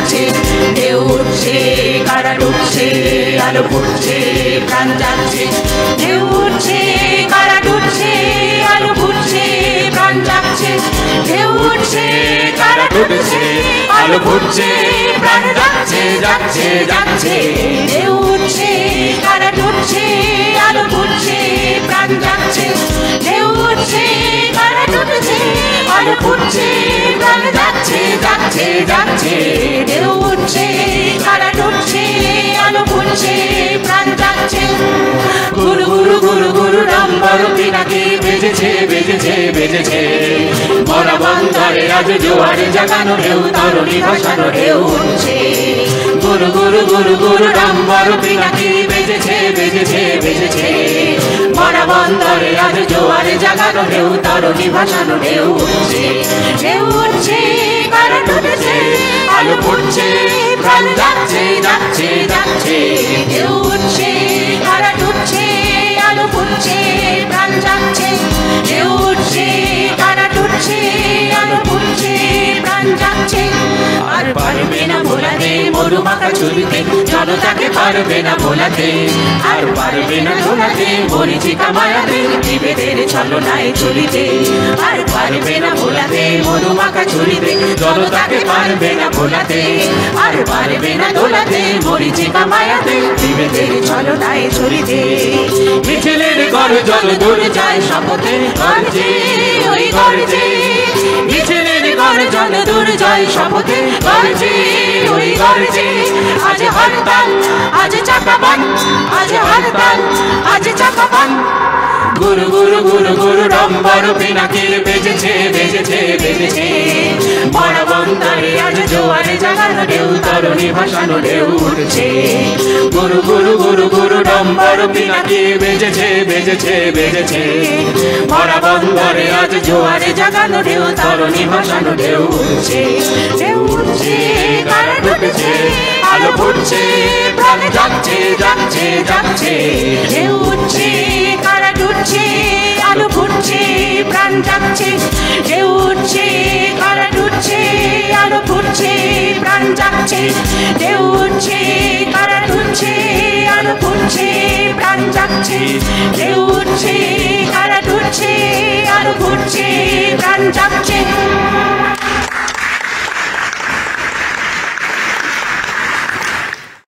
যাচ্ছে ঢেউ উঠছে কারা ডুবছে আলো ফুটছে প্রাণ যাচ্ছে ঢেউ উঠছে কারা ডুবছে আলো ফুটছে প্রাণ যাচ্ছে ঢেউ উঠছে কারা ডুবছে আলো ফুটছে প্রাণ যাচ্ছে যাচ্ছে যাচ্ছে ঢেউ উঠছে কারা ডুবছে আলো ফুটছে প্রাণ যাচ্ছে ঢেউ উঠছে কারা ডুবছে আলো ফুটছে প্রাণ যাচ্ছে যাচ্ছে যাচ্ছে ঢেউ উঠছে কারা ডুবছে আলো ফুটছে প্রাণ যাচ্ছে গুরু গুরু গুরু গুরু নম্বর পিনাকি বেজেছে বেজেছে বেজেছে মরা বন্দরে আজ জোয়ারে জাগানো ঢেউ তরুণী ভাসানো ঢেউ উঠছে গুরু গুরু গুরু গুরু নম্বর পিনাকি বেজেছে বেজেছে বেজেছে মরা বন্দরে আজ জোয়ারে জাগানো ঢেউ তরুণী ভাসানো ঢেউ উঠছে ঢেউ উঠছে কারা ডুবছে আলো ফুটছে প্রাণ যাচ্ছে যাচ্ছে যাচ্ছে ঢেউ উঠছে কারা ডুবছে আলো ফুটছে প্রাণ যাচ্ছে ঢেউ উঠছে কারা ডুবছে আলো ফুটছে প্রাণ যাচ্ছে আর পারবে না ভোলাতে মরু মাখা চুলিতে জনতাকে পারবে না ভোলাতে আর পারবে না ভোলাতে মরিচিকা মায়াতে বিভেদের ছলনায় চলিতে আর পারবে না ভোলাতে মরু মাখা চুলিতে জনতাকে পারবে না ভোলাতে আর পারবে না দোলাতে মরিচিকা মায়াতে বিভেদের ছলনায় চলিতে মিছিলের গর্জন দূর যায় শপথে গর্জে ওই গর্জে মিছিলের গর্জন দূর যায় শপথে গর্জে ওই গর্জে আজ হরতাল আজ চাকা বন্ধ আজ হরতাল আজ চাকা বন্ধ গুরু গুরু গুরু গুরু নম্বর পিনাকির বেজেছে বেজেছে বেজেছে মরা বন্দরে আজ জোয়ারে জাগানো ঢেউ তরুণী ভাসানো ঢেউ উঠছে গুরু গুরু গুরু গুরু নম্বর পিনাকি বেজেছে বেজেছে বেজেছে মরা বন্দরে আজ জোয়ারে জাগানো ঢেউ তরুণী ভাসানো ঢেউ উঠছে ঢেউ উঠছে কারা ডুবছে আলো ফুটছে প্রাণ যাচ্ছে যাচ্ছে যাচ্ছে ঢেউ উঠছে কারা ডুবছে আলো ফুটছে প্রাণ যাচ্ছে ঢেউ উঠছে কারা ডুবছে আলো ফুটছে প্রাণ যাচ্ছে ঢেউ উঠছে কারা ডুবছে আলো ফুটছে প্রাণ যাচ্ছে ঢেউ উঠছে কারা ডুবছে আলো ফুটছে প্রাণ যাচ্ছে।